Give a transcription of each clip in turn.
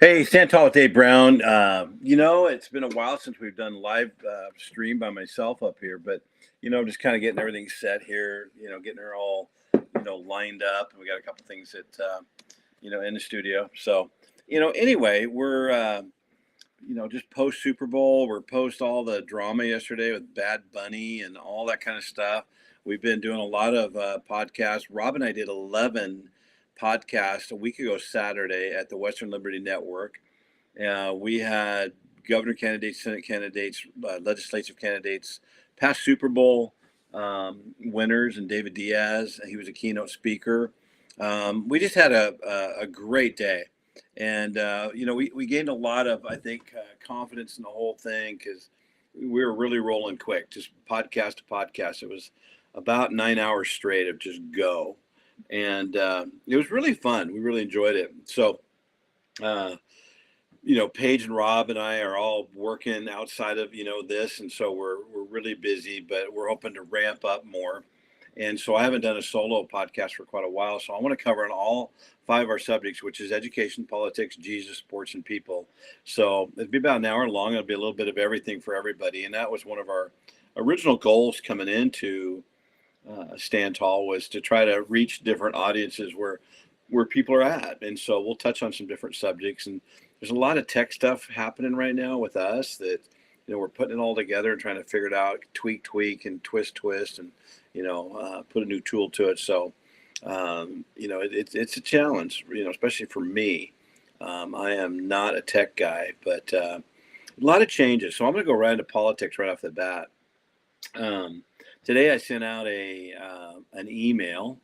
Hey, Santal with Dave Brown. It's been a while since we've done live stream by myself up here, but just kind of getting everything set here. Getting her all lined up, and we got a couple things that in the studio. So, anyway, we're just post Super Bowl. We're post all the drama yesterday with Bad Bunny and all that kind of stuff. We've been doing a lot of podcasts. Rob and I did 11 podcasts a week ago Saturday at the Western Liberty Network. We had governor candidates, Senate candidates, legislative candidates, past Super Bowl winners, and David Diaz. He was a keynote speaker. We just had a great day. And, we gained a lot of, I think, confidence in the whole thing because we were really rolling quick, just podcast to podcast. It was about 9 hours straight of just go. And it was really fun. We really enjoyed it. So, Paige and Rob and I are all working outside of, this. And so we're really busy, but we're hoping to ramp up more. And so I haven't done a solo podcast for quite a while. So I want to cover on all 5 of our subjects, which is education, politics, Jesus, sports, and people. So it'll be about an hour long. It'll be a little bit of everything for everybody. And that was one of our original goals coming into Stand Tall, was to try to reach different audiences where people are at. And so we'll touch on some different subjects. And there's a lot of tech stuff happening right now with us that, we're putting it all together and trying to figure it out, tweak, and twist, and, put a new tool to it. So, it's a challenge, especially for me. I am not a tech guy, but a lot of changes. So I'm going to go right into politics right off the bat. Today I sent out an email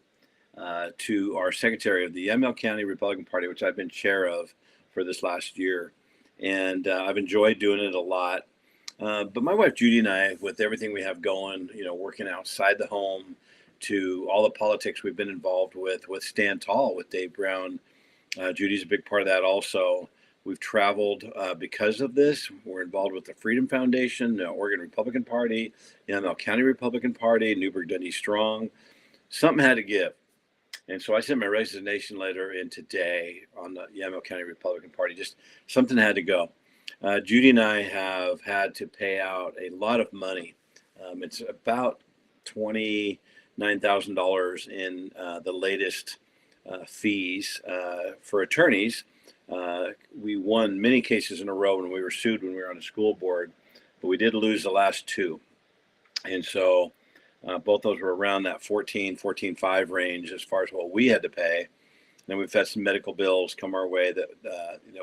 to our secretary of the ML County Republican Party, which I've been chair of for this last year. And I've enjoyed doing it a lot. But my wife, Judy, and I, with everything we have going, working outside the home, to all the politics we've been involved with Stand Tall, with Dave Brown. Judy's a big part of that also. We've traveled because of this. We're involved with the Freedom Foundation, the Oregon Republican Party, the ML County Republican Party, Newburgh Dundee Strong. Something had to give. And so I sent my resignation letter in today on the ML County Republican Party. Just something had to go. Judy and I have had to pay out a lot of money. It's about $29,000 in the latest fees for attorneys. We won many cases in a row when we were sued when we were on the school board, but we did lose the last 2. And so both those were around that 14.5 range as far as what we had to pay. Then we've had some medical bills come our way that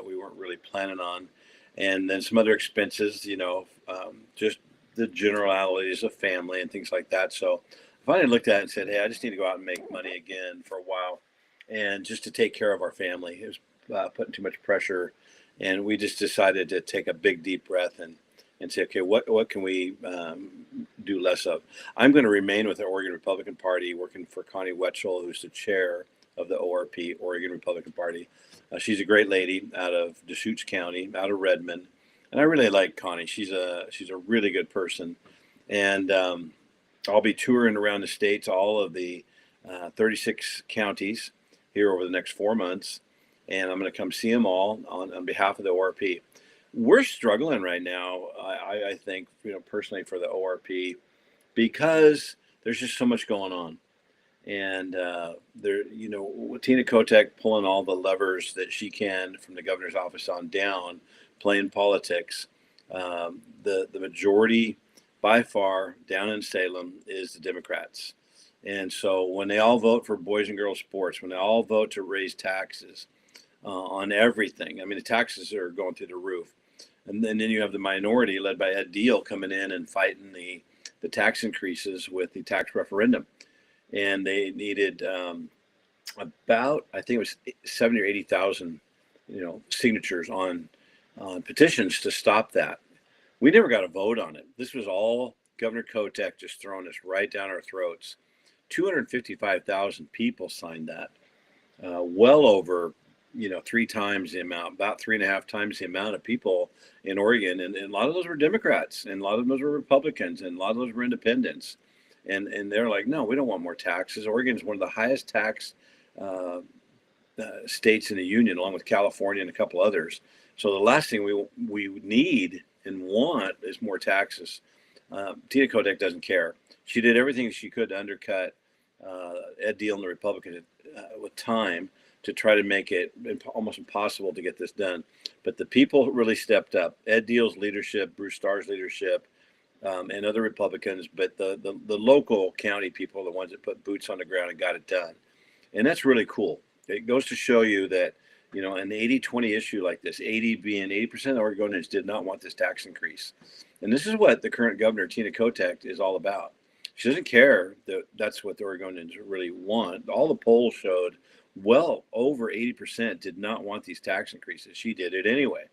we weren't really planning on. And then some other expenses, just the generalities of family and things like that. So I finally looked at it and said, hey, I just need to go out and make money again for a while, and just to take care of our family. It was putting too much pressure. And we just decided to take a big, deep breath and say, okay, what can we do less of? I'm going to remain with the Oregon Republican Party, working for Connie Wetzel, who's the chair of the ORP, Oregon Republican Party. She's a great lady out of Deschutes County, out of Redmond, and I really like Connie. She's a really good person, and I'll be touring around the states, all of the 36 counties here over the next 4 months, and I'm going to come see them all on behalf of the ORP. We're struggling right now, I think, personally for the ORP, because there's just so much going on. And Tina Kotek pulling all the levers that she can from the governor's office on down, playing politics. The majority, by far, down in Salem is the Democrats. And so when they all vote for boys and girls sports, when they all vote to raise taxes on everything, I mean, the taxes are going through the roof. And then you have the minority led by Ed Deal coming in and fighting the tax increases with the tax referendum. And they needed about, I think it was 70 or 80,000, signatures on petitions to stop that. We never got a vote on it. This was all Governor Kotek just throwing us right down our throats. 255,000 people signed that. Well over, 3 times the amount, about 3.5 times the amount of people in Oregon. And a lot of those were Democrats, and a lot of those were Republicans, and a lot of those were independents. And they're like, no, we don't want more taxes. Oregon is one of the highest tax states in the union, along with California and a couple others. So the last thing we need and want is more taxes. Tina Kotek doesn't care. She did everything she could to undercut Ed Deal and the Republicans with time to try to make it almost impossible to get this done. But the people really stepped up. Ed Deal's leadership, Bruce Starr's leadership, and other Republicans, but the local county people are the ones that put boots on the ground and got it done. And that's really cool. It goes to show you that, an 80-20 issue like this, 80% of Oregonians did not want this tax increase. And this is what the current governor, Tina Kotek, is all about. She doesn't care that that's what the Oregonians really want. All the polls showed well over 80% did not want these tax increases. She did it anyway.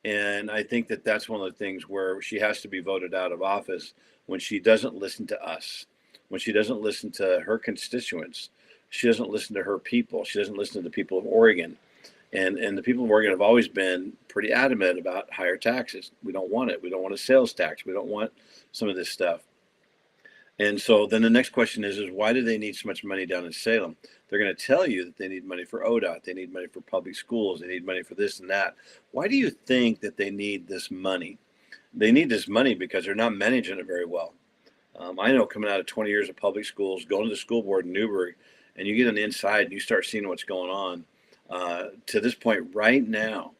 And I think that that's one of the things where she has to be voted out of office when she doesn't listen to us, when she doesn't listen to her constituents. She doesn't listen to her people. She doesn't listen to the people of Oregon. And the people of Oregon have always been pretty adamant about higher taxes. We don't want it. We don't want a sales tax. We don't want some of this stuff. And so then the next question is why do they need so much money down in Salem? They're going to tell you that they need money for ODOT. They need money for public schools. They need money for this and that. Why do you think that they need this money? They need this money because they're not managing it very well. I know, coming out of 20 years of public schools, going to the school board in Newburgh, and you get on the inside and you start seeing what's going on. To this point right now,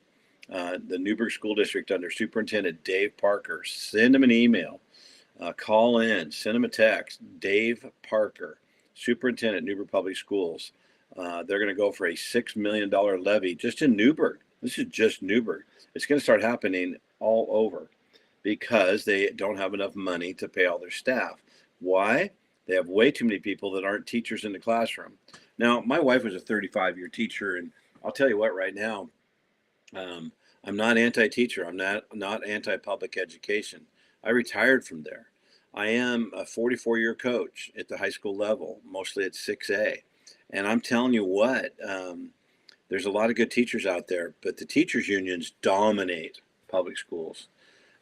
the Newburgh School District under Superintendent Dave Parker, send him an email, call in, send him a text. Dave Parker, Superintendent, Newburgh Public Schools. They're going to go for a $6 million levy just in Newburgh. This is just Newburgh. It's going to start happening all over because they don't have enough money to pay all their staff. Why? They have way too many people that aren't teachers in the classroom. Now, my wife was a 35-year teacher, and I'll tell you what, right now, I'm not anti-teacher. I'm not anti-public education. I retired from there. I am a 44-year coach at the high school level, mostly at 6A. And I'm telling you what, there's a lot of good teachers out there, but the teachers unions dominate public schools.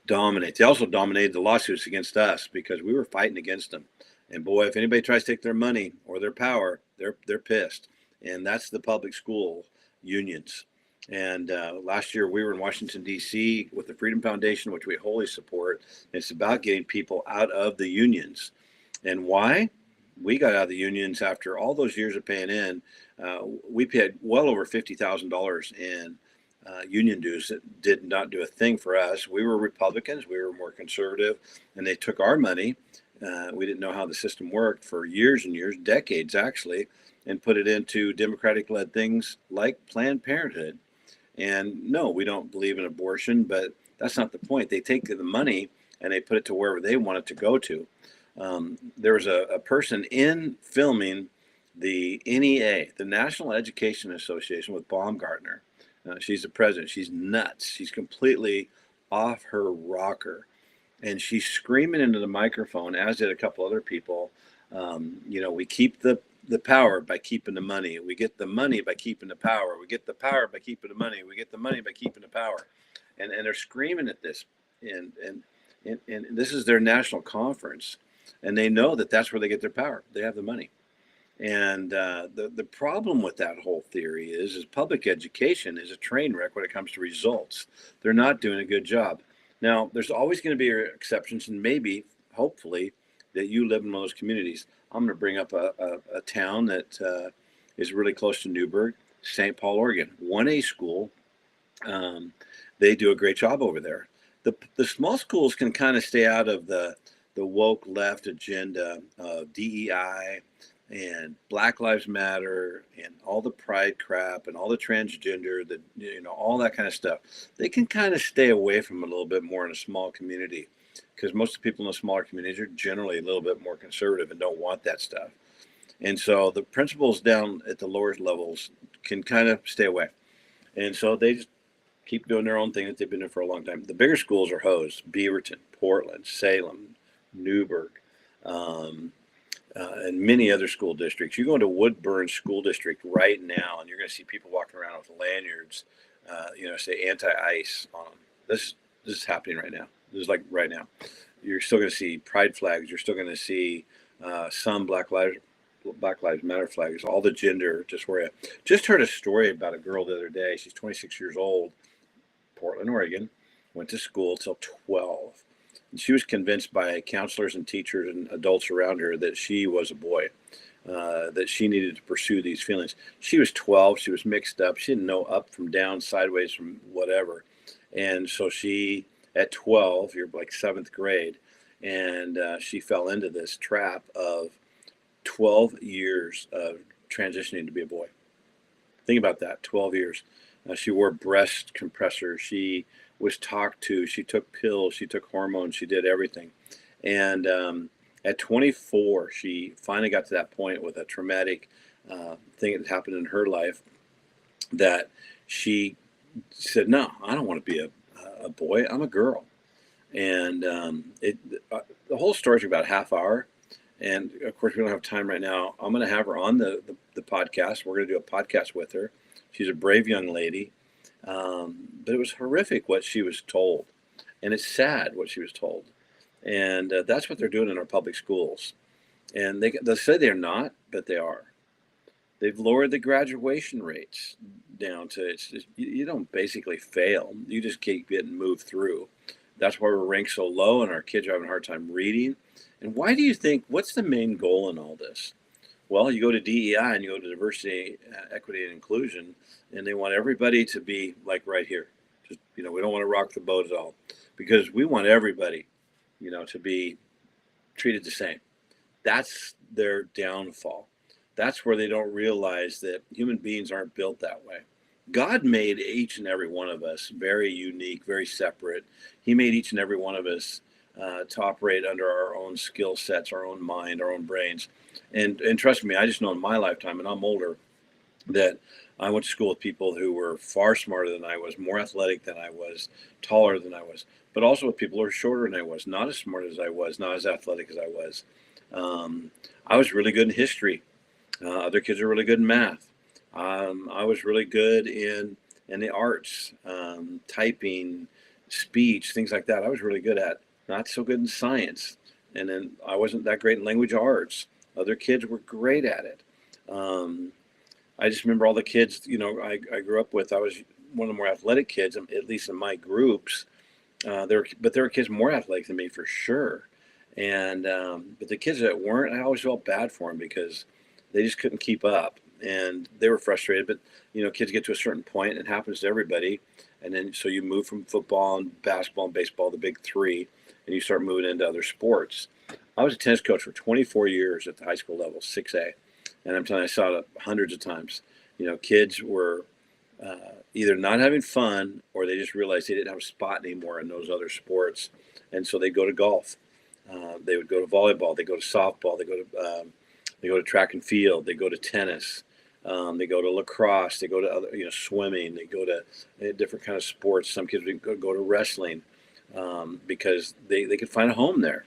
Dominate. They also dominated the lawsuits against us because we were fighting against them. And boy, if anybody tries to take their money or their power, they're pissed. And that's the public school unions. And last year we were in Washington, D.C. with the Freedom Foundation, which we wholly support. It's about getting people out of the unions. And why? We got out of the unions after all those years of paying in. We paid well over $50,000 in union dues that did not do a thing for us. We were Republicans. We were more conservative. And they took our money. We didn't know how the system worked for years and years, decades actually, and put it into Democratic-led things like Planned Parenthood. And no, we don't believe in abortion, but that's not the point. They take the money and they put it to wherever they want it to go to. There was a person in filming the NEA, the National Education Association, with Baumgartner. She's the president. She's nuts. She's completely off her rocker. And she's screaming into the microphone, as did a couple other people. We keep the power by keeping the money. We get the money by keeping the power. We get the power by keeping the money. We get the money by keeping the power. And they're screaming at this. And this is their national conference. And they know that that's where they get their power. They have the money. And the problem with that whole theory is public education is a train wreck when it comes to results. They're not doing a good job. Now, there's always going to be exceptions, and maybe, hopefully, that you live in one of those communities. I'm going to bring up a town that is really close to Newburgh, St. Paul, Oregon. 1A school. They do a great job over there. The small schools can kind of stay out of the woke left agenda of DEI and Black Lives Matter and all the pride crap and all the transgender, all that kind of stuff. They can kind of stay away from it a little bit more in a small community because most of the people in the smaller communities are generally a little bit more conservative and don't want that stuff. And so the principals down at the lower levels can kind of stay away. And so they just keep doing their own thing that they've been doing for a long time. The bigger schools are hosed: Beaverton, Portland, Salem, Newburgh, and many other school districts. You go into Woodburn School District right now, and you're going to see people walking around with lanyards, say anti-ICE on them. This is happening right now. This is like right now. You're still going to see pride flags. You're still going to see some Black Lives Black Lives Matter flags, all the gender dysphoria. Just heard a story about a girl the other day. She's 26 years old, Portland, Oregon, went to school till 12. And she was convinced by counselors and teachers and adults around her that she was a boy, that she needed to pursue these feelings. She was 12. She was mixed up. She didn't know up from down, sideways from whatever. And so she, at 12, you're like seventh grade, and she fell into this trap of 12 years of transitioning to be a boy. Think about that, 12 years. She wore breast compressors. She was talked to. She took pills. She took hormones. She did everything. And at 24, she finally got to that point with a traumatic thing that happened in her life that she said, no, I don't want to be a boy. I'm a girl. And the whole story's about a half hour. And of course, we don't have time right now. I'm going to have her on the podcast. We're going to do a podcast with her. She's a brave young lady. But it was horrific what she was told. And it's sad what she was told. And that's what they're doing in our public schools. And they'll say they're not, but they are. They've lowered the graduation rates down to, you don't basically fail. You just keep getting moved through. That's why we're ranked so low and our kids are having a hard time reading. And why do you think, what's the main goal in all this? Well, you go to DEI and you go to diversity, equity, and inclusion, and they want everybody to be like right here. Just, we don't want to rock the boat at all, because we want everybody, to be treated the same. That's their downfall. That's where they don't realize that human beings aren't built that way. God made each and every one of us very unique, very separate. He made each and every one of us to operate under our own skill sets, our own mind, our own brains. And trust me, I just know in my lifetime, and I'm older, that I went to school with people who were far smarter than I was, more athletic than I was, taller than I was, but also with people who were shorter than I was, not as smart as I was, not as athletic as I was. I was really good in history. Other kids are really good in math. I was really good in the arts, typing, speech, things like that. I was really good at. Not so good in science. And then I wasn't that great in language arts. Other kids were great at it. I just remember all the kids, I grew up with. I was one of the more athletic kids, at least in my groups. There were kids more athletic than me for sure. And but the kids that weren't, I always felt bad for them because they just couldn't keep up, and they were frustrated. But kids get to a certain point, and it happens to everybody. And then so you move from football and basketball and baseball, the big three, and you start moving into other sports. I was a tennis coach for 24 years at the high school level, 6A. And I'm telling you, I saw it hundreds of times. Kids were either not having fun, or they just realized they didn't have a spot anymore in those other sports. And so they go to golf. They would go to volleyball. They go to softball. They go to track and field. They go to tennis. They go to lacrosse. They go to other, swimming. They go to different kind of sports. Some kids would go to wrestling because they could find a home there.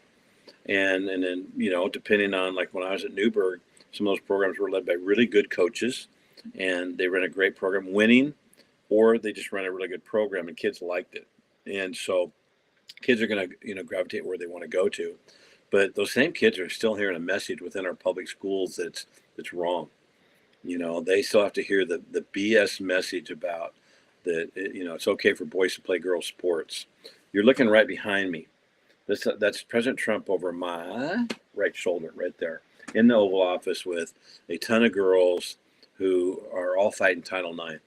And then, depending on, like when I was at Newburgh, some of those programs were led by really good coaches, and they ran a great program, winning, or they just ran a really good program and kids liked it. And so kids are going to, gravitate where they want to go to. But those same kids are still hearing a message within our public schools that's wrong. They still have to hear the BS message about that, it's okay for boys to play girls sports. You're looking right behind me. That's President Trump over my right shoulder right there in the Oval Office with a ton of girls who are all fighting Title IX.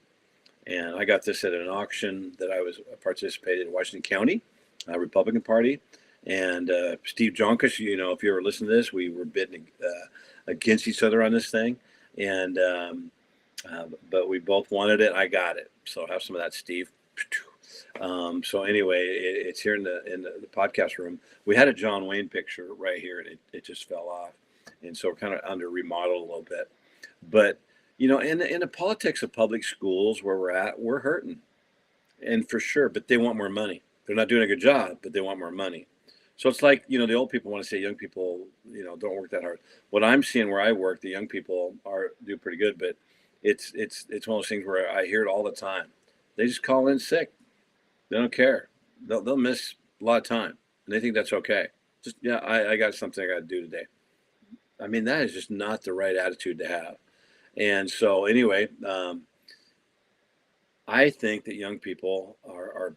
And I got this at an auction that I was participated in Washington County, Republican Party. And Steve Jonkus, if you ever listen to this, we were bidding against each other on this thing. And but we both wanted it. I got it. So have some of that, Steve. So anyway, it's here in the podcast room. We had a John Wayne picture right here, and it just fell off. And so we're kind of under remodeled a little bit. But, in the politics of public schools where we're at, we're hurting. And for sure, but they want more money. They're not doing a good job, but they want more money. So it's like, the old people want to say young people, don't work that hard. What I'm seeing where I work, the young people do pretty good, but it's one of those things where I hear it all the time. They just call in sick. They don't care. They'll miss a lot of time, and they think that's okay. Just, I got something I got to do today. I mean, that is just not the right attitude to have. And so, anyway, I think that young people are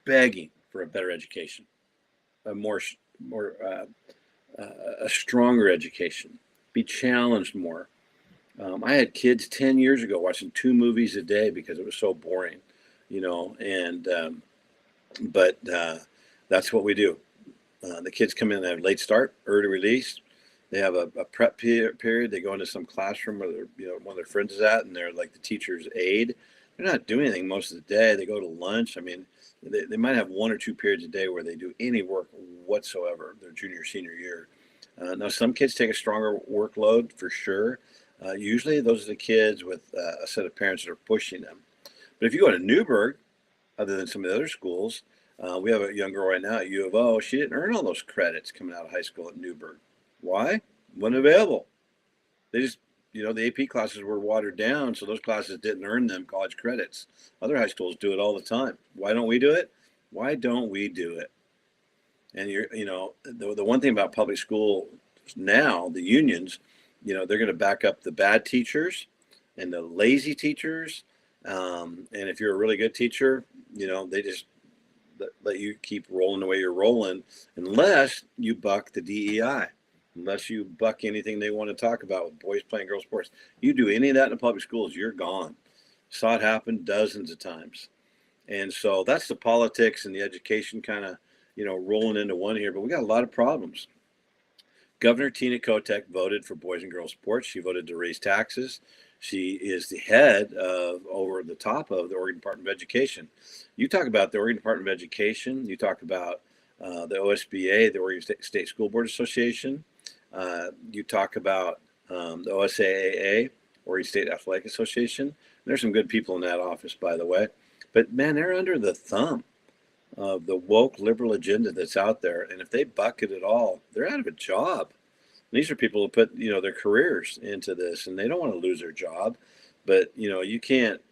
begging for a better education, a more a stronger education, be challenged more. I had kids 10 years ago watching 2 movies a day because it was so boring, and but that's what we do. The kids come in, they have late start, early release. They have a prep period. They go into some classroom where one of their friends is at, and they're like the teacher's aide. They're not doing anything most of the day. They go to lunch. I mean, they might have 1 or 2 periods a day where they do any work whatsoever. Their junior, senior year. Now, some kids take a stronger workload for sure. Usually, those are the kids with a set of parents that are pushing them. But if you go to Newburgh, other than some of the other schools, we have a young girl right now at U of O. She didn't earn all those credits coming out of high school at Newburgh. Why? Wasn't available. They just, the AP classes were watered down, so those classes didn't earn them college credits. Other high schools do it all the time. Why don't we do it? Why don't we do it? And the one thing about public school now, the unions, they're going to back up the bad teachers and the lazy teachers. And if you're a really good teacher, they just let you keep rolling the way you're rolling, unless you buck the DEI, unless you buck anything they want to talk about with boys playing girls sports. You do any of that in the public schools, you're gone. Saw it happen dozens of times. And so that's the politics and the education kind of, rolling into one here. But we got a lot of problems. Governor Tina Kotek voted for boys and girls sports. She voted to raise taxes. She is the head of, over the top of, the Oregon Department of Education. You talk about the Oregon Department of Education. You talk about the OSBA, the Oregon State School Board Association. You talk about the OSAAA, Oregon State Athletic Association. There's some good people in that office, by the way. But man, they're under the thumb of the woke liberal agenda that's out there. And if they buck it at all, they're out of a job. And these are people who put, their careers into this, and they don't want to lose their job. But, you can't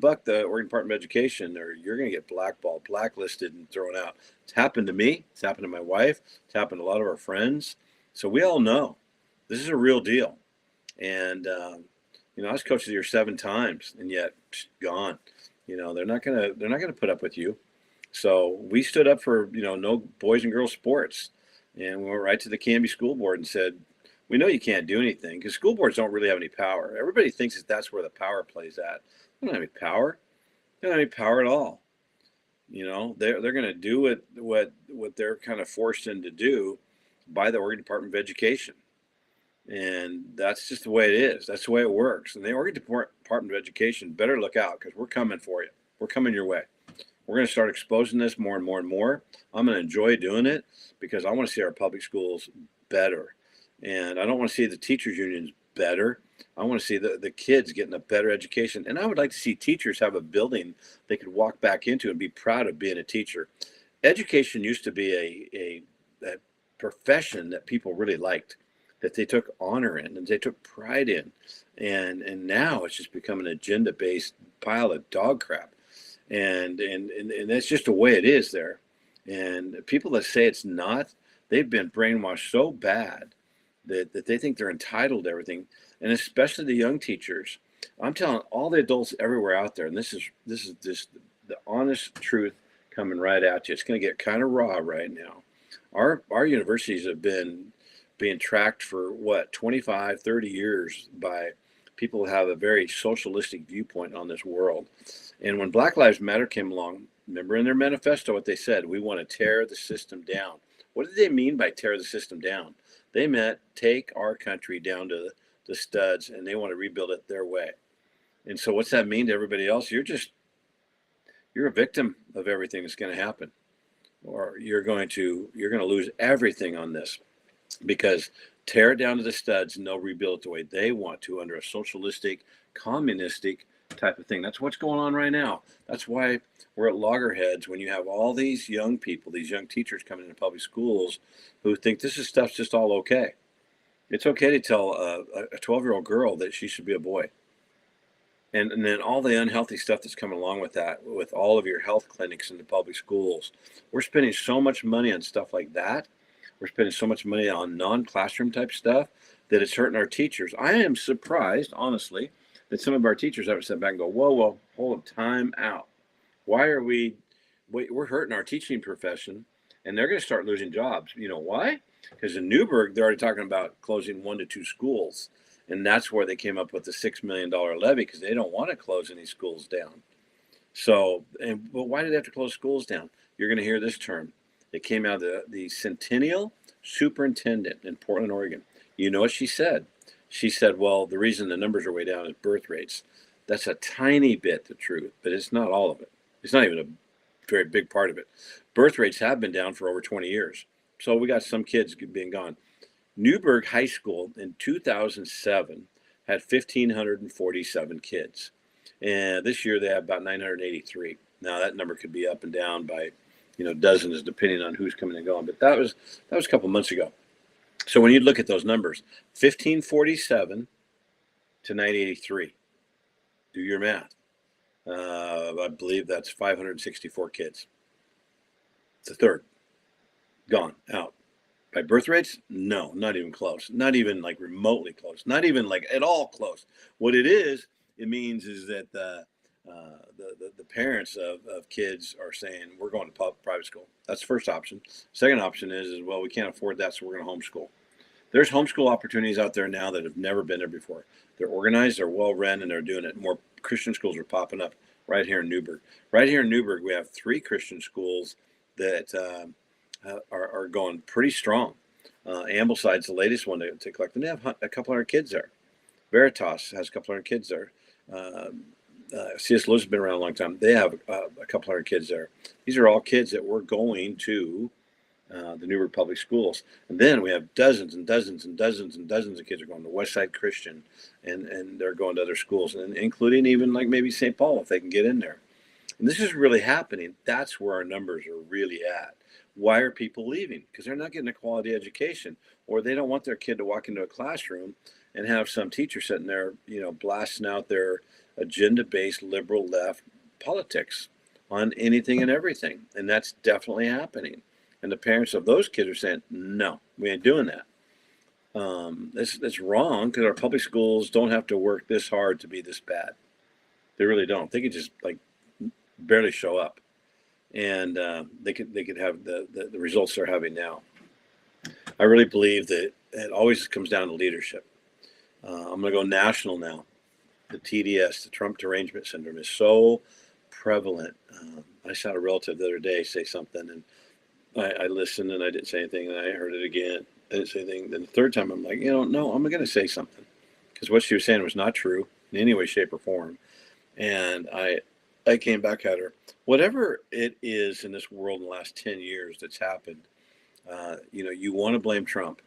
buck the Oregon Department of Education, or you're going to get blackballed, blacklisted, and thrown out. It's happened to me. It's happened to my wife. It's happened to a lot of our friends. So we all know this is a real deal. And, I was coach of the year 7 times, and yet gone. They're not gonna put up with you. So we stood up for, no boys and girls sports, and we went right to the Canby School Board and said, we know you can't do anything, because school boards don't really have any power. Everybody thinks that that's where the power plays at. They don't have any power. They don't have any power at all. They're going to do what they're kind of forced into do by the Oregon Department of Education. And that's just the way it is. That's the way it works. And the Oregon Department of Education better look out, because we're coming for you. We're coming your way. We're going to start exposing this more and more and more. I'm going to enjoy doing it, because I want to see our public schools better. And I don't want to see the teachers unions better. I want to see the kids getting a better education. And I would like to see teachers have a building they could walk back into and be proud of being a teacher. Education used to be a profession that people really liked, that they took honor in and they took pride in. And now it's just become an agenda-based pile of dog crap. And that's just the way it is there. And people that say it's not, they've been brainwashed so bad that they think they're entitled to everything. And especially the young teachers. I'm telling all the adults everywhere out there, and this is just the honest truth coming right at you. It's going to get kind of raw right now. Our universities have been being tracked for 25, 30 years by people who have a very socialistic viewpoint on this world. And when Black Lives Matter came along, remember in their manifesto what they said: we want to tear the system down. What did they mean by tear the system down? They meant take our country down to the studs, and they want to rebuild it their way. And so what's that mean to everybody else? You're a victim of everything that's going to happen, or you're going to lose everything on this, because tear it down to the studs and they'll rebuild it the way they want to, under a socialistic, communistic type of thing. That's what's going on right now. That's why we're at loggerheads when you have all these young people, these young teachers coming into public schools who think this stuff's just all okay. It's okay to tell a 12-year-old girl that she should be a boy. And then all the unhealthy stuff that's coming along with that, with all of your health clinics in the public schools. We're spending so much money on stuff like that. We're spending so much money on non-classroom type stuff that it's hurting our teachers. I am surprised, honestly, that some of our teachers have to step back and go, whoa, whoa, hold time out. Why are we're hurting our teaching profession, and they're going to start losing jobs. You know why? Because in Newburgh, they're already talking about closing 1 to 2 schools. And that's where they came up with the $6 million levy, because they don't want to close any schools down. So, but why did they have to close schools down? You're going to hear this term. It came out of the Centennial Superintendent in Portland, Oregon. You know what she said? She said, well, the reason the numbers are way down is birth rates. That's a tiny bit the truth, but it's not all of it. It's not even a very big part of it. Birth rates have been down for over 20 years. So we got some kids being gone. Newburgh High School in 2007 had 1,547 kids. And this year they have about 983. Now that number could be up and down by, dozens depending on who's coming and going. But that was a couple months ago. So when you look at those numbers, 1,547 to 983, do your math. I believe that's 564 kids. It's a third gone out. By birth rates? No, not even close. Not even like remotely close. Not even like at all close. What it means is that the parents of kids are saying, we're going to private school. That's the first option. Second option is well, we can't afford that, so we're going to homeschool. There's homeschool opportunities out there now that have never been there before. They're organized, they're well run, and they're doing it. More Christian schools are popping up right here in Newburgh. Right here in Newburgh, we have 3 Christian schools that are going pretty strong. Ambleside's the latest one to collect, and they have a couple hundred kids there. Veritas has a couple hundred kids there. C.S. Lewis has been around a long time. They have a couple hundred kids there. These are all kids that were going to the Newburgh Public Schools. And then we have dozens and dozens and dozens and dozens of kids are going to Westside Christian, and they're going to other schools, and including even like maybe St. Paul if they can get in there. And this is really happening. That's where our numbers are really at. Why are people leaving? Because they're not getting a quality education, or they don't want their kid to walk into a classroom and have some teacher sitting there, blasting out their agenda-based liberal left politics on anything and everything. And that's definitely happening. And the parents of those kids are saying, no, we ain't doing that. It's wrong, because our public schools don't have to work this hard to be this bad. They really don't. They could just barely show up, and they could have the results they're having now. I really believe that it always comes down to leadership. I'm going to go national now. The TDS, the Trump derangement syndrome, is so prevalent. I saw a relative the other day say something, and I listened and I didn't say anything, and I heard it again. I didn't say anything. Then the third time, I'm like, no, I'm going to say something, because what she was saying was not true in any way, shape, or form. And I came back at her. Whatever it is in this world in the last 10 years that's happened, you want to blame Trump.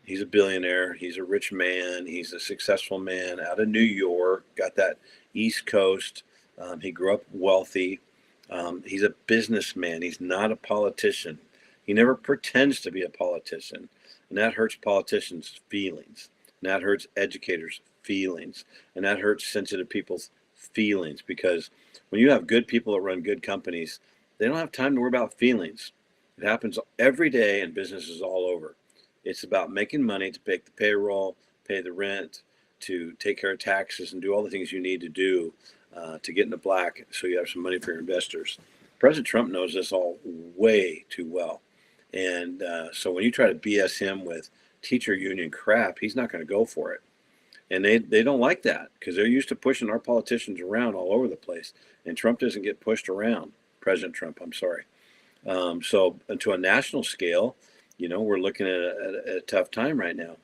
He's a billionaire. He's a rich man. He's a successful man out of New York, got that East Coast. He grew up wealthy. He's a businessman. He's not a politician. He never pretends to be a politician. And that hurts politicians' feelings. And that hurts educators' feelings. And that hurts sensitive people's feelings, because when you have good people that run good companies, they don't have time to worry about feelings. It happens every day in businesses all over. It's about making money to pay the payroll, pay the rent, to take care of taxes, and do all the things you need to do to get in the black so you have some money for your investors. President Trump knows this all way too well. And so when you try to BS him with teacher union crap, he's not going to go for it. And they don't like that, because they're used to pushing our politicians around all over the place. And Trump doesn't get pushed around. President Trump, I'm sorry. So to a national scale, we're looking at a tough time right now.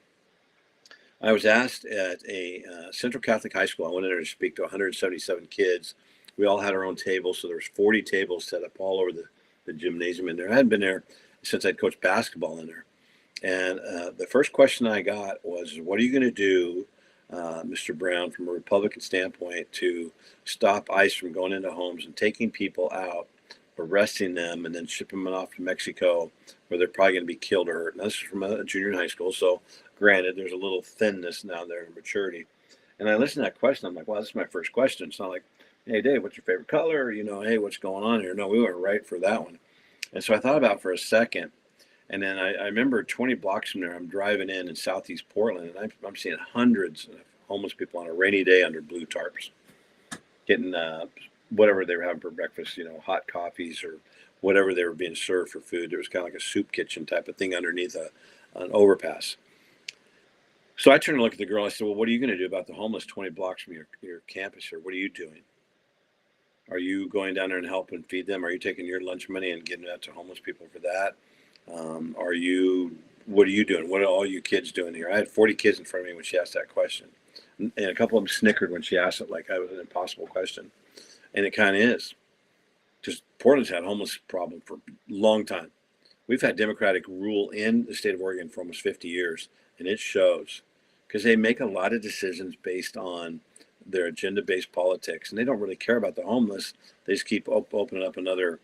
I was asked at a Central Catholic High School. I went in there to speak to 177 kids. We all had our own tables, so there was 40 tables set up all over the gymnasium in there. I hadn't been there since I'd coached basketball in there. And the first question I got was, what are you going to do, Mr. Brown, from a Republican standpoint, to stop ICE from going into homes and taking people out, arresting them, and then shipping them off to Mexico, where they're probably going to be killed or hurt? Now, this is from a junior in high school, so granted, there's a little thinness now there in maturity. And I listened to that question. I'm like, well, this is my first question. It's not like, hey, Dave, what's your favorite color? Hey, what's going on here? No, we went right for that one. And so I thought about it for a second. And then I remember 20 blocks from there, I'm driving in Southeast Portland, and I'm seeing hundreds of homeless people on a rainy day under blue tarps, getting whatever they were having for breakfast, hot coffees or whatever they were being served for food. There was kind of like a soup kitchen type of thing underneath an overpass. So I turned to look at the girl. I said, well, what are you going to do about the homeless 20 blocks from your campus here? What are you doing? Are you going down there and helping feed them? Are you taking your lunch money and giving that to homeless people for that? What are you doing? What are all you kids doing here? I had 40 kids in front of me when she asked that question. And a couple of them snickered when she asked it like it was an impossible question. And it kind of is. Just Portland's had a homeless problem for a long time. We've had Democratic rule in the state of Oregon for almost 50 years, and it shows because they make a lot of decisions based on their agenda-based politics, and they don't really care about the homeless. They just keep opening up another,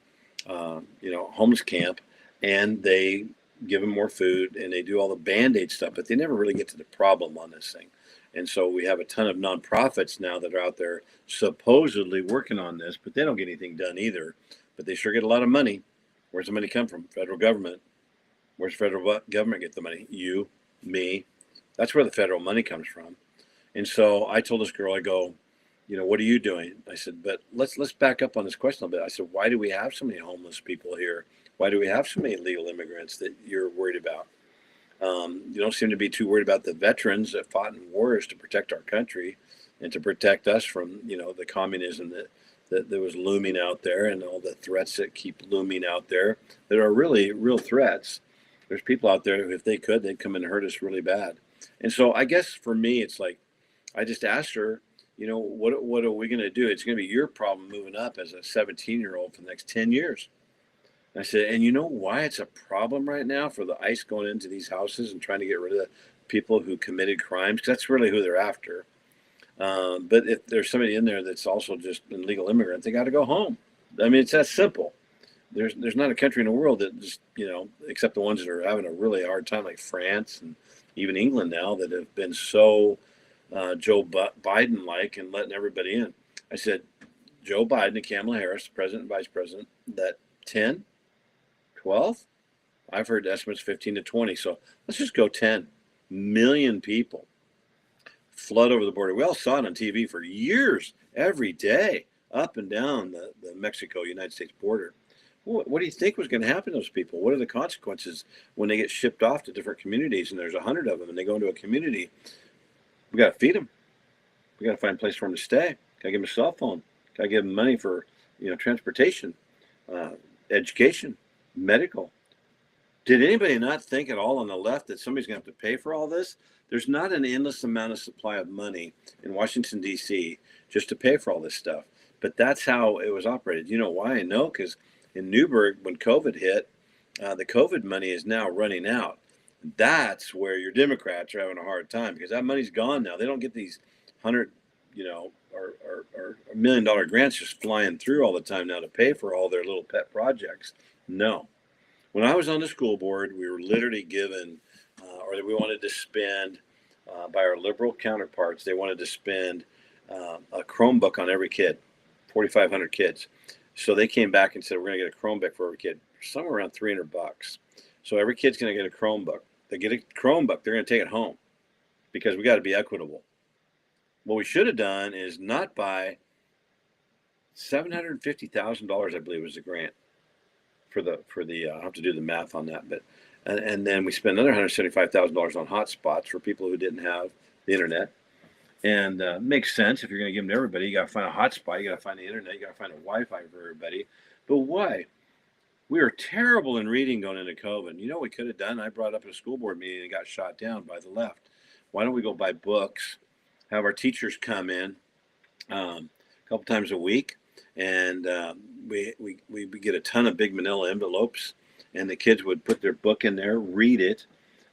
homeless camp, and they give them more food, and they do all the Band-Aid stuff, but they never really get to the problem on this thing. And so we have a ton of nonprofits now that are out there supposedly working on this, but they don't get anything done either. But they sure get a lot of money. Where's the money come from? Federal government. Where's the federal government get the money? You, me. That's where the federal money comes from. And so I told this girl, I go, what are you doing? I said, but let's back up on this question a little bit. I said, why do we have so many homeless people here? Why do we have so many illegal immigrants that you're worried about? You don't seem to be too worried about the veterans that fought in wars to protect our country and to protect us from, the communism that was looming out there and all the threats that keep looming out there that are really real threats. There's people out there who, if they could, they'd come and hurt us really bad. And so I guess for me, it's like, I just asked her, what are we going to do? It's going to be your problem moving up as a 17-year-old for the next 10 years. I said, and you know why it's a problem right now for the ICE going into these houses and trying to get rid of the people who committed crimes? Because that's really who they're after. But if there's somebody in there that's also just an illegal immigrant, they got to go home. I mean, it's that simple. There's not a country in the world that just, except the ones that are having a really hard time, like France and even England now, that have been so Joe Biden-like and letting everybody in. I said, Joe Biden and Kamala Harris, president and vice president, that 10, 12, I've heard estimates 15 to 20. So let's just go 10 million people flood over the border. We all saw it on TV for years, every day, up and down the Mexico-United States border. What do you think was going to happen to those people? What are the consequences when they get shipped off to different communities and there's 100 of them and they go into a community? We got to feed them. We got to find a place for them to stay. Got to give them a cell phone. Got to give them money for, transportation, education, medical. Did anybody not think at all on the left that somebody's going to have to pay for all this? There's not an endless amount of supply of money in Washington, D.C. just to pay for all this stuff. But that's how it was operated. You know why? I know because in Newburgh, when COVID hit, the COVID money is now running out. That's where your Democrats are having a hard time because that money's gone now. They don't get these 100, or $1 million grants just flying through all the time now to pay for all their little pet projects. No. When I was on the school board, we were literally given, or we wanted to spend, by our liberal counterparts, they wanted to spend a Chromebook on every kid, 4,500 kids. So they came back and said, we're going to get a Chromebook for every kid, somewhere around $300. So every kid's going to get a Chromebook. They get a Chromebook, they're going to take it home because we got to be equitable. What we should have done is not buy $750,000, I believe was the grant for the I'll have to do the math on that, but and then we spent another $175,000 on hotspots for people who didn't have the internet. And makes sense if you're going to give them to everybody. You got to find a hotspot, you got to find the internet, you got to find a Wi-Fi for everybody. But why? We were terrible in reading going into COVID. You know what we could have done? I brought up at a school board meeting and got shot down by the left. Why don't we go buy books, have our teachers come in a couple times a week, and we get a ton of big manila envelopes, and the kids would put their book in there, read it,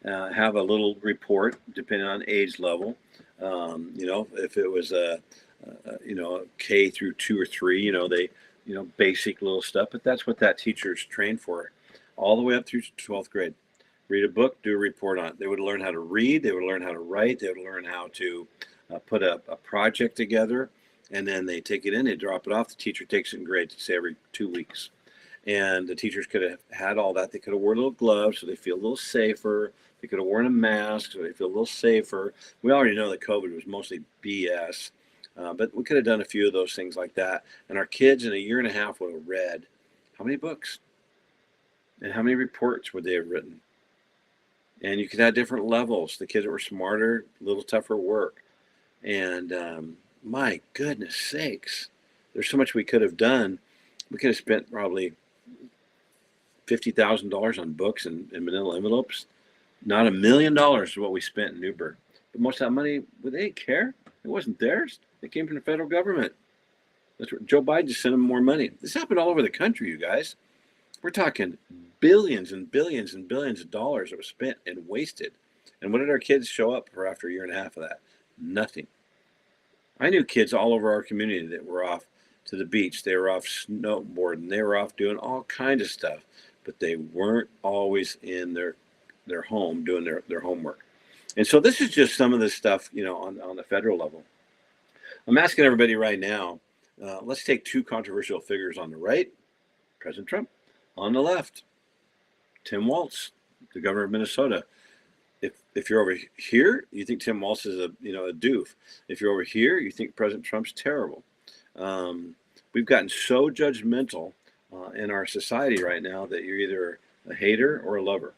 have a little report depending on age level. If it was a K through 2 or 3, they basic little stuff, but that's what that teacher's trained for all the way up through 12th grade. Read a book, do a report on it. They would learn how to read, they would learn how to write, they would learn how to put a project together, and then they take it in, they drop it off. The teacher takes it and grades it, say every 2 weeks. And the teachers could have had all that. They could have worn little gloves so they feel a little safer. They could have worn a mask so they feel a little safer. We already know that COVID was mostly BS, but we could have done a few of those things like that. And our kids in a year and a half would have read how many books and how many reports would they have written? And you could have different levels. The kids that were smarter, a little tougher work. And my goodness sakes, there's so much we could have done. We could have spent probably $50,000 on books and manila envelopes. Not $1,000,000 is what we spent in Newburgh. But most of that money, well, they didn't care. It wasn't theirs. It came from the federal government. That's what Joe Biden just sent them more money. This happened all over the country, you guys. We're talking billions and billions and billions of dollars that was spent and wasted. And what did our kids show up for after a year and a half of that? Nothing. I knew kids all over our community that were off to the beach. They were off snowboarding. They were off doing all kinds of stuff, but they weren't always in their home doing their homework. And so this is just some of the stuff, on the federal level. I'm asking everybody right now, let's take two controversial figures on the right, President Trump, on the left, Tim Walz, the governor of Minnesota. If you're over here, you think Tim Walz is a doof. If you're over here, you think President Trump's terrible. We've gotten so judgmental in our society right now that you're either a hater or a lover,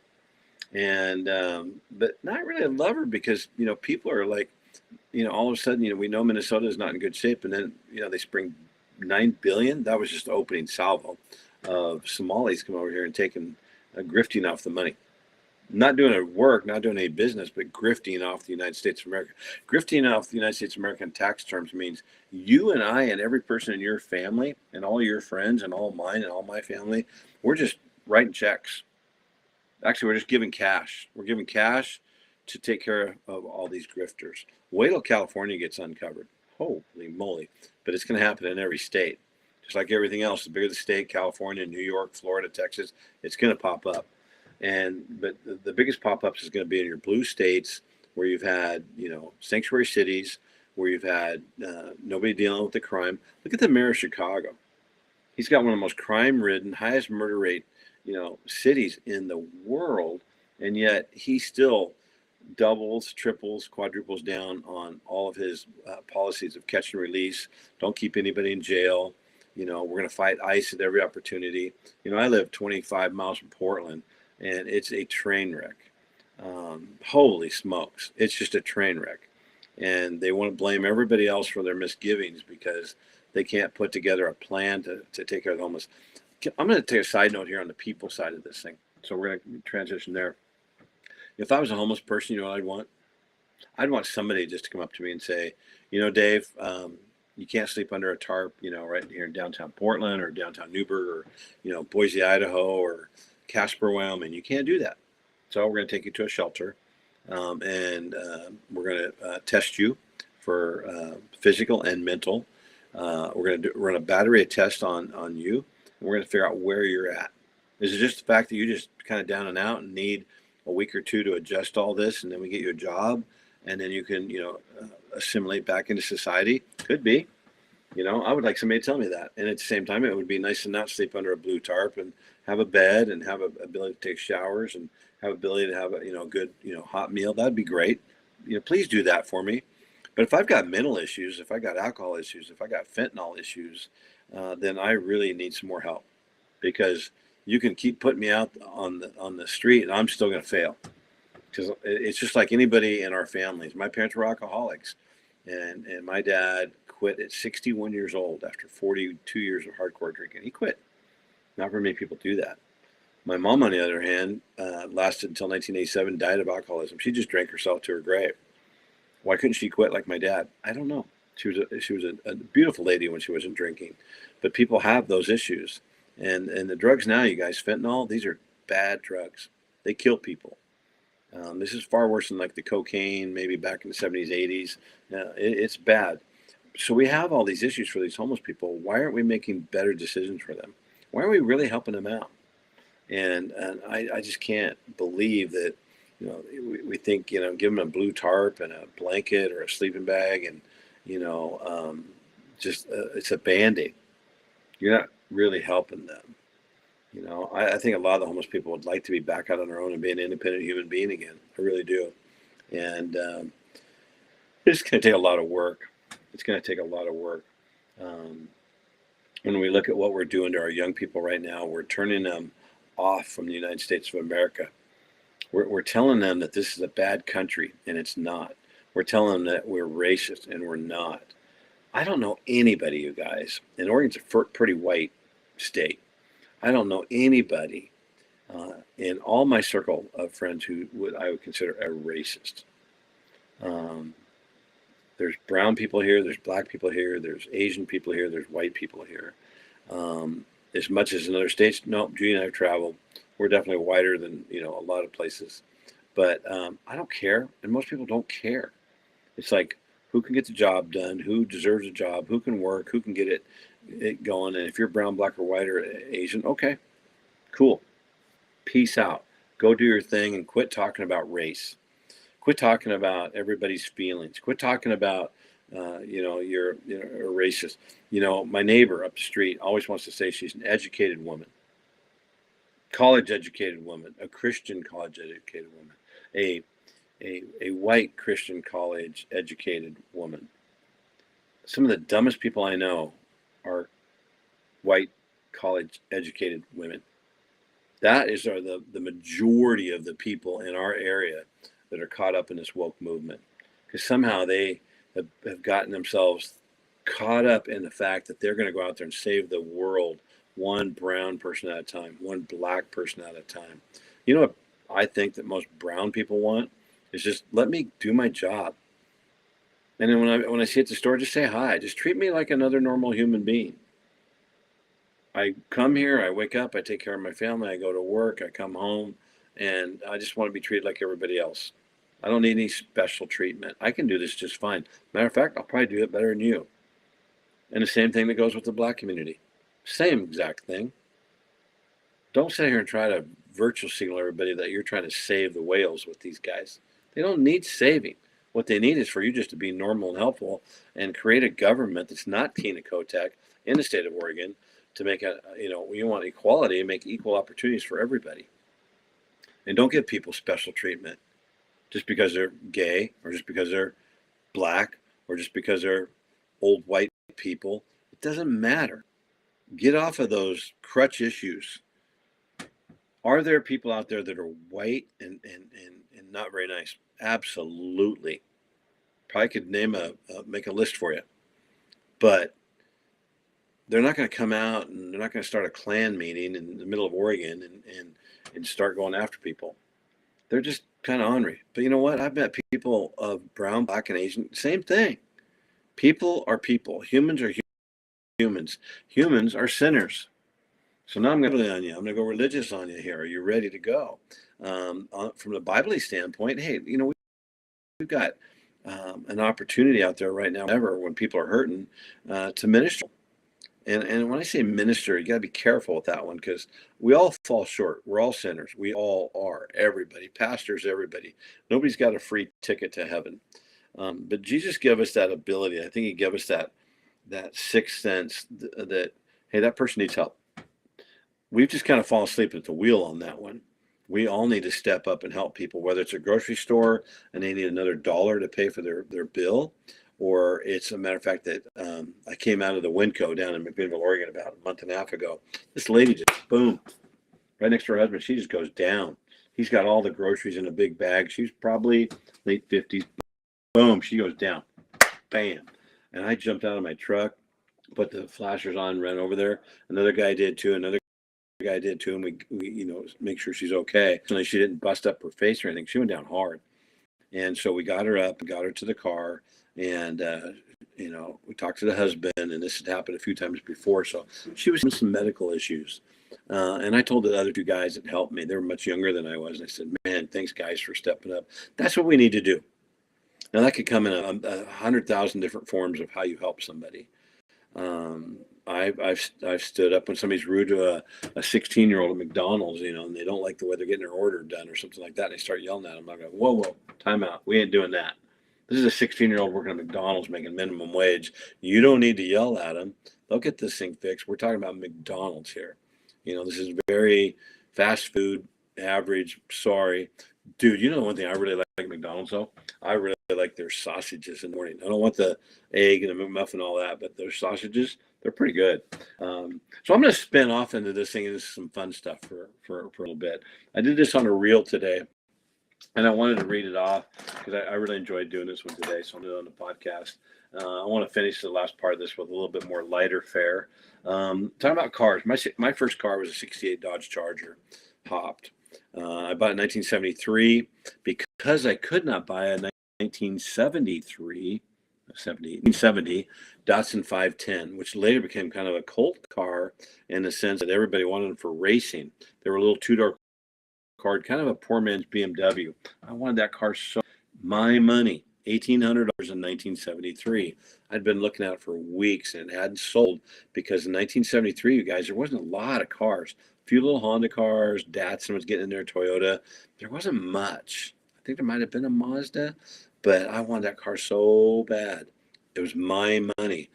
and but not really a lover because people are like, all of a sudden we know Minnesota is not in good shape, and then they spring $9 billion. That was just the opening salvo of Somalis coming over here and taking grifting off the money. Not doing a work, not doing any business, but grifting off the United States of America. Grifting off the United States of America in tax terms means you and I and every person in your family and all your friends and all mine and all my family, we're just writing checks. Actually, we're just giving cash. We're giving cash to take care of all these grifters. Wait till California gets uncovered. Holy moly. But it's going to happen in every state. Just like everything else, the bigger the state, California, New York, Florida, Texas, it's going to pop up. But the biggest pop-ups is going to be in your blue states where you've had, sanctuary cities, where you've had nobody dealing with the crime. Look at the mayor of Chicago. He's got one of the most crime-ridden, highest murder rate, cities in the world, and yet he still doubles, triples, quadruples down on all of his policies of catch and release. Don't keep anybody in jail. We're going to fight ICE at every opportunity. I live 25 miles from Portland. And it's a train wreck. Holy smokes. It's just a train wreck. And they want to blame everybody else for their misgivings because they can't put together a plan to take care of the homeless. I'm going to take a side note here on the people side of this thing. So we're going to transition there. If I was a homeless person, you know what I'd want? I'd want somebody just to come up to me and say, Dave, you can't sleep under a tarp, right here in downtown Portland or downtown Newburgh or, Boise, Idaho or Casper, Wyoming. You can't do that. So we're going to take you to a shelter, and we're going to test you for physical and mental. We're going to run a battery test on you, and we're going to figure out where you're at. Is it just the fact that you just kind of down and out and need a week or two to adjust all this, and then we get you a job, and then you can assimilate back into society? Could be. I would like somebody to tell me that. And at the same time, it would be nice to not sleep under a blue tarp and have a bed and have a ability to take showers and have ability to have a good hot meal. That'd be great. Please do that for me. But if I've got mental issues, if I got alcohol issues, if I got fentanyl issues, then I really need some more help, because you can keep putting me out on the street and I'm still going to fail, because it's just like anybody in our families. My parents were alcoholics, and my dad quit at 61 years old after 42 years of hardcore drinking. He quit. Not very many people do that. My mom, on the other hand, lasted until 1987, died of alcoholism. She just drank herself to her grave. Why couldn't she quit like my dad? I don't know. She was a beautiful lady when she wasn't drinking, but people have those issues. And the drugs now, you guys, fentanyl, these are bad drugs. They kill people. This is far worse than like the cocaine, maybe back in the 70s, 80s. It's bad. So we have all these issues for these homeless people. Why aren't we making better decisions for them? Why aren't we really helping them out? And I just can't believe that, we think, give them a blue tarp and a blanket or a sleeping bag and, it's a Band-Aid. You're not really helping them. You know, I think a lot of the homeless people would like to be back out on their own and be an independent human being again. I really do. And it's going to take a lot of work. It's going to take a lot of work. Um, when we look at what we're doing to our young people right now, we're turning them off from the United States of America. We're telling them that this is a bad country, and it's not. We're telling them that we're racist, and we're not. I don't know anybody, you guys, and Oregon's a pretty white state. I don't know anybody in all my circle of friends who I would consider a racist. Um, there's brown people here, there's black people here, there's Asian people here, there's white people here. As much as in other states, no, Judy and I have traveled. We're definitely whiter than a lot of places, but I don't care, and most people don't care. It's like who can get the job done, who deserves a job, who can work, who can get it going, and if you're brown, black, or white or Asian, okay, cool, peace out, go do your thing, and quit talking about race. Quit talking about everybody's feelings. Quit talking about, you're a racist. My neighbor up the street always wants to say she's an educated woman, college educated woman, a Christian college educated woman, a white Christian college educated woman. Some of the dumbest people I know are white college educated women. That is the majority of the people in our area that are caught up in this woke movement, because somehow they have gotten themselves caught up in the fact that they're going to go out there and save the world one brown person at a time, one black person at a time. You know what I think that most brown people want is just let me do my job. And then when I see at the store, just say hi. Just treat me like another normal human being. I come here, I wake up, I take care of my family, I go to work, I come home, and I just want to be treated like everybody else. I don't need any special treatment. I can do this just fine. Matter of fact, I'll probably do it better than you. And the same thing that goes with the black community. Same exact thing. Don't sit here and try to virtue signal everybody that you're trying to save the whales with these guys. They don't need saving. What they need is for you just to be normal and helpful and create a government that's not Tina Kotek in the state of Oregon to make we want equality and make equal opportunities for everybody. And don't give people special treatment just because they're gay or just because they're black or just because they're old white people. It doesn't matter. Get off of those crutch issues. Are there people out there that are white and not very nice? Absolutely. Probably could make a list for you. But they're not going to come out and they're not going to start a Klan meeting in the middle of Oregon and start going after people. They're just kind of ornery. But you know what? I've met people of brown, black, and Asian. Same thing. People are people. Humans are humans. Humans are sinners. So now I'm going to on you. I'm going to go religious on you here. Are you ready to go? From the Bible standpoint, hey, we've got an opportunity out there right now, ever when people are hurting, to minister. And when I say minister, you got to be careful with that one because we all fall short. We're all sinners. We all are. Everybody, pastors, everybody. Nobody's got a free ticket to heaven. But Jesus gave us that ability. I think he gave us that sixth sense that hey, that person needs help. We've just kind of fallen asleep at the wheel on that one. We all need to step up and help people, whether it's a grocery store and they need another dollar to pay for their bill, or it's a matter of fact that I came out of the Winco down in McMinnville, Oregon about a month and a half ago. This lady just, boom, right next to her husband, she just goes down. He's got all the groceries in a big bag. She's probably late 50s. Boom, she goes down. Bam. And I jumped out of my truck, put the flashers on, ran over there. Another guy did too. Another guy did too. And we make sure she's okay. So she didn't bust up her face or anything. She went down hard. And so we got her up, got her to the car, and we talked to the husband, and this had happened a few times before. So she was having some medical issues. And I told the other two guys that helped me, they were much younger than I was. And I said, man, thanks guys for stepping up. That's what we need to do. Now that could come in 100,000 different forms of how you help somebody. I've stood up when somebody's rude to a 16-year-old at McDonald's, and they don't like the way they're getting their order done or something like that. And they start yelling at them. I'm like, whoa, time out. We ain't doing that. This is a 16-year-old working at McDonald's making minimum wage. You don't need to yell at them. They'll get this thing fixed. We're talking about McDonald's here. This is very fast food, average. Sorry, dude. The one thing I really like at McDonald's though, I really like their sausages in the morning. I don't want the egg and the McMuffin and all that, but their sausages, they're pretty good. So I'm going to spin off into this thing and some fun stuff for a little bit. I did this on a reel today, and I wanted to read it off because I really enjoyed doing this one today. So I'm doing it on the podcast. I want to finish the last part of this with a little bit more lighter fare. Talking about cars, my first car was a '68 Dodge Charger, hopped. I bought it in 1973 because I could not buy a 1970 Datsun 510, which later became kind of a cult car in the sense that everybody wanted them for racing. They were a little two-door car, kind of a poor man's BMW. I wanted that car so. My money, $1,800 in 1973. I'd been looking at it for weeks and it hadn't sold because in 1973, you guys, there wasn't a lot of cars. A few little Honda cars, Datsun was getting in there, Toyota. There wasn't much. I think there might have been a Mazda, but I wanted that car so bad. It was my money.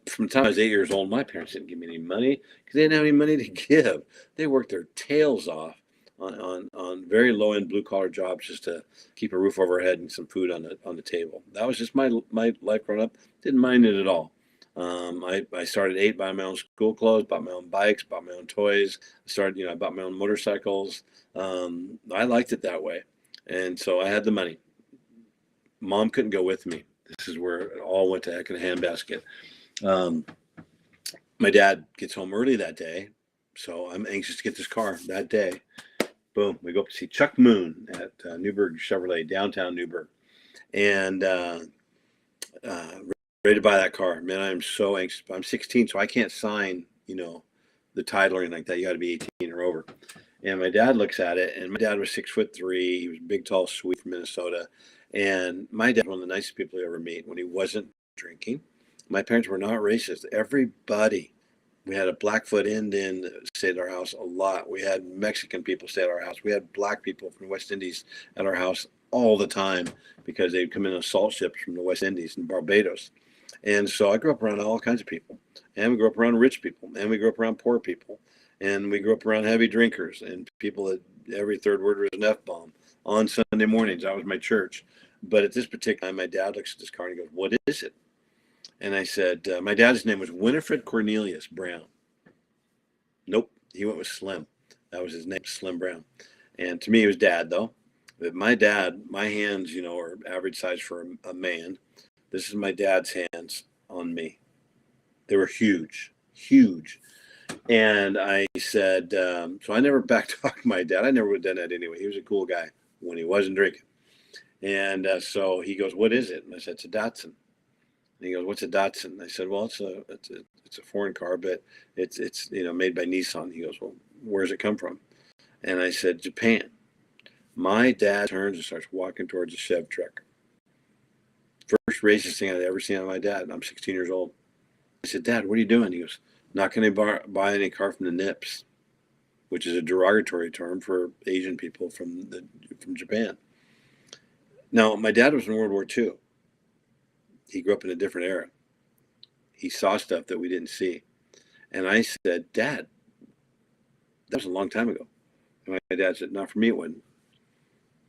From the time I was 8 years old, my parents didn't give me any money because they didn't have any money to give. They worked their tails off on very low end blue collar jobs just to keep a roof over our head and some food on the table. That was just my life growing up. Didn't mind it at all. I started at 8, buying my own school clothes, bought my own bikes, bought my own toys. I bought my own motorcycles. I liked it that way, and so I had the money. Mom couldn't go with me. This is where it all went to heck in a handbasket. My dad gets home early that day, so I'm anxious to get this car that day. Boom, we go up to see Chuck Moon at Newburgh Chevrolet, downtown Newburgh, and ready to buy that car. Man, I am so anxious. I'm 16, so I can't sign, the title or anything like that. You got to be 18 or over. And my dad looks at it, and my dad was 6'3". He was big, tall, sweet from Minnesota. And my dad was one of the nicest people you ever meet when he wasn't drinking. My parents were not racist. Everybody. We had a Blackfoot Indian stay at our house a lot. We had Mexican people stay at our house. We had black people from the West Indies at our house all the time because they'd come in on salt ships from the West Indies and Barbados. And so I grew up around all kinds of people. And we grew up around rich people. And we grew up around poor people. And we grew up around heavy drinkers and people that every third word was an F-bomb. On Sunday mornings, that was my church. But at this particular time, my dad looks at this car and he goes, "What is it?" And I said, my dad's name was Winifred Cornelius Brown. Nope, he went with Slim. That was his name, Slim Brown. And to me, he was Dad, though. But my dad, my hands, are average size for a man. This is my dad's hands on me. They were huge, huge. And I said, so I never backtalked my dad. I never would have done that anyway. He was a cool guy when he wasn't drinking. And so he goes, "What is it?" And I said, "It's a Datsun." And he goes, "What's a Datsun?" I said, "Well, it's a foreign car, but it's made by Nissan." He goes, "Well, where does it come from?" And I said, "Japan." My dad turns and starts walking towards a Chev truck. First racist thing I'd ever seen on my dad, and I'm 16 years old. I said, "Dad, what are you doing?" He goes, "Not going to buy any car from the Nips," which is a derogatory term for Asian people from Japan. Now, my dad was in World War II. He grew up in a different era. He saw stuff that we didn't see. And I said, "Dad, that was a long time ago." And my dad said, "Not for me, it wasn't."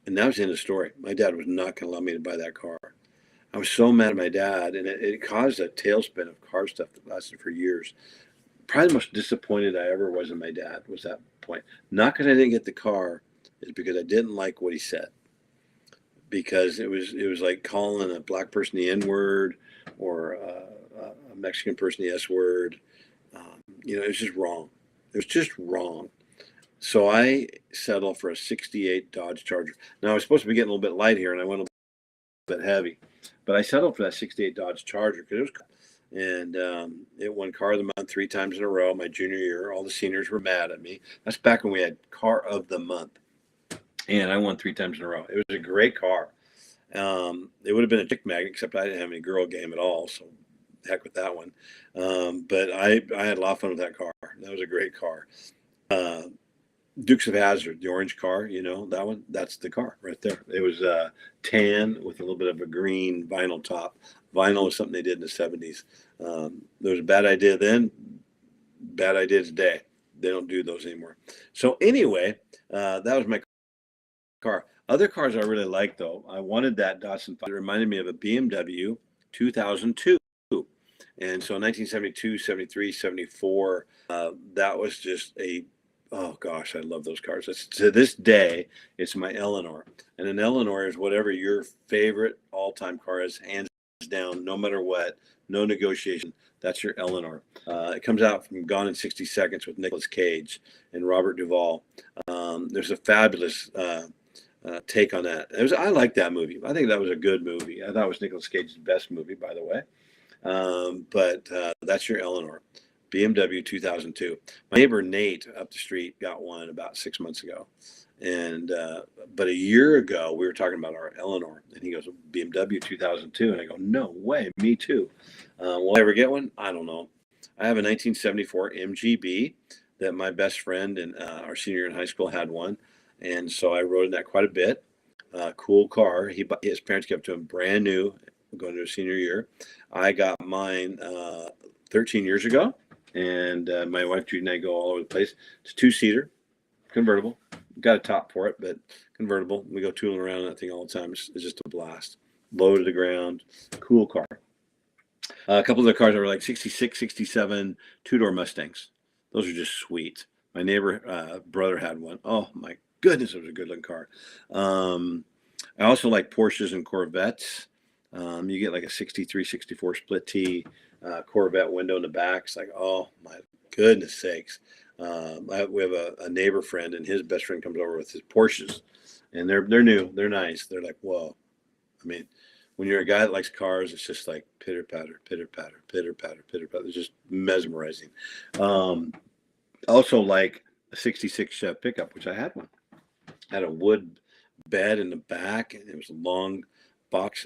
And that was the end of the story. My dad was not going to allow me to buy that car. I was so mad at my dad, and it caused a tailspin of car stuff that lasted for years. Probably the most disappointed I ever was in my dad was that point. Not because I didn't get the car, it's because I didn't like what he said. Because it was like calling a black person the N-word or a Mexican person the S-word. It was just wrong. It was just wrong. So I settled for a '68 Dodge Charger. Now I was supposed to be getting a little bit light here, and I went a little bit heavy, but I settled for that '68 Dodge Charger because it was. And it won Car of the Month 3 times in a row. My junior year, all the seniors were mad at me. That's back when we had Car of the Month. And I won 3 times in a row. It was a great car. It would have been a chick magnet, except I didn't have any girl game at all. So heck with that one. But I had a lot of fun with that car. That was a great car. Dukes of Hazzard, the orange car, that one, that's the car right there. It was tan with a little bit of a green vinyl top. Vinyl was something they did in the 70s. There was a bad idea then, bad idea today. they don't do those anymore. So anyway, that was my car. Other cars I really like though. I wanted that Datsun 5. It reminded me of a BMW 2002. And so 1972, 73, 74, that was just oh gosh, I love those cars. To this day, it's my Eleanor. And an Eleanor is whatever your favorite all-time car is, hands down, no matter what, no negotiation. That's your Eleanor. It comes out from Gone in 60 Seconds with Nicolas Cage and Robert Duvall. There's a fabulous take on that. I like that movie. I think that was a good movie. I thought it was Nicolas Cage's best movie, by the way. But that's your Eleanor, BMW 2002. My neighbor Nate up the street got one about 6 months ago, and but a year ago we were talking about our Eleanor, and he goes BMW 2002, and I go, no way, me too. Will I ever get one? I don't know. I have a 1974 MGB that my best friend in our senior year in high school had one, and so I rode in that quite a bit. Cool car. His parents gave it to him brand new, going to a senior year. I got mine 13 years ago, and my wife Judy and I go all over the place. It's a two-seater, convertible. Got a top for it, but convertible. We go tooling around in that thing all the time. It's just a blast. Low to the ground. Cool car. A couple of the cars are like 66, 67 two-door Mustangs. Those are just sweet. My neighbor brother had one. Oh, my goodness, it was a good-looking car. I also like Porsches and Corvettes. You get like a 63, 64 split T Corvette window in the back. It's like, oh my goodness sakes. We have a neighbor friend, and his best friend comes over with his Porsches, and they're new, they're nice. They're like, whoa. I mean, when you're a guy that likes cars, it's just like pitter patter, pitter patter, pitter patter, pitter patter. It's just mesmerizing. Also like a 66 Chev pickup, which I had one. Had a wood bed in the back, and it was a long box,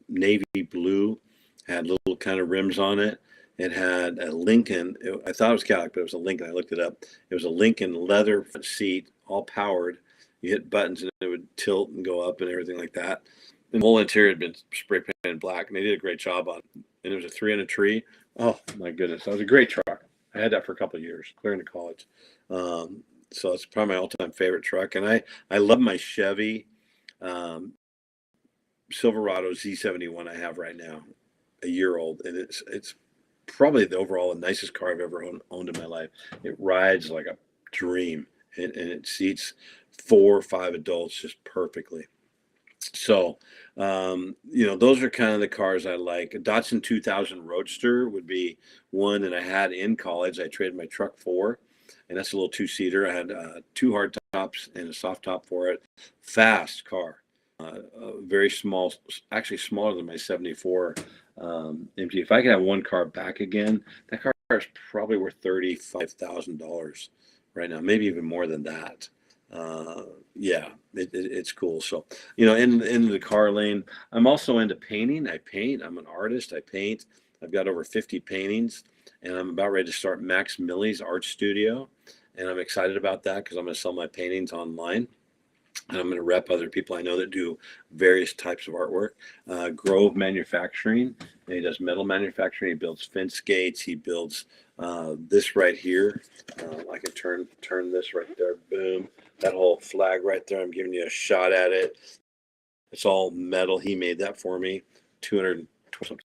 navy blue, had little kind of rims on it. It had a Lincoln. I thought it was Cadillac, but it was a Lincoln. I looked it up. It was a Lincoln leather seat, all powered. You hit buttons and it would tilt and go up and everything like that. And the whole interior had been spray painted black, and they did a great job on it. And it was a 3 in a tree. Oh my goodness, that was a great truck. I had that for a couple of years, clear into college. So it's probably my all-time favorite truck. And I love my Chevy Silverado Z71 I have right now, a year old, and it's probably the overall the nicest car I've ever owned in my life. It rides like a dream, and it seats 4 or 5 adults just perfectly. So, those are kind of the cars I like. A Datsun 2000 Roadster would be one that I had in college. I traded my truck for, and that's a little two-seater. I had 2 hard tops and a soft top for it. Fast car. Very small, actually smaller than my 74 MG. If I could have one car back again, that car is probably worth $35,000 right now, maybe even more than that. Yeah, it's cool. So, in the car lane, I'm also into painting. I paint. I'm an artist. I paint. I've got over 50 paintings, and I'm about ready to start Max Millie's art studio, and I'm excited about that because I'm going to sell my paintings online. And I'm going to rep other people I know that do various types of artwork. Grove Manufacturing, and he does metal manufacturing. He builds fence gates. He builds this right here. I can turn this right there. Boom. That whole flag right there. I'm giving you a shot at it. It's all metal. He made that for me. 220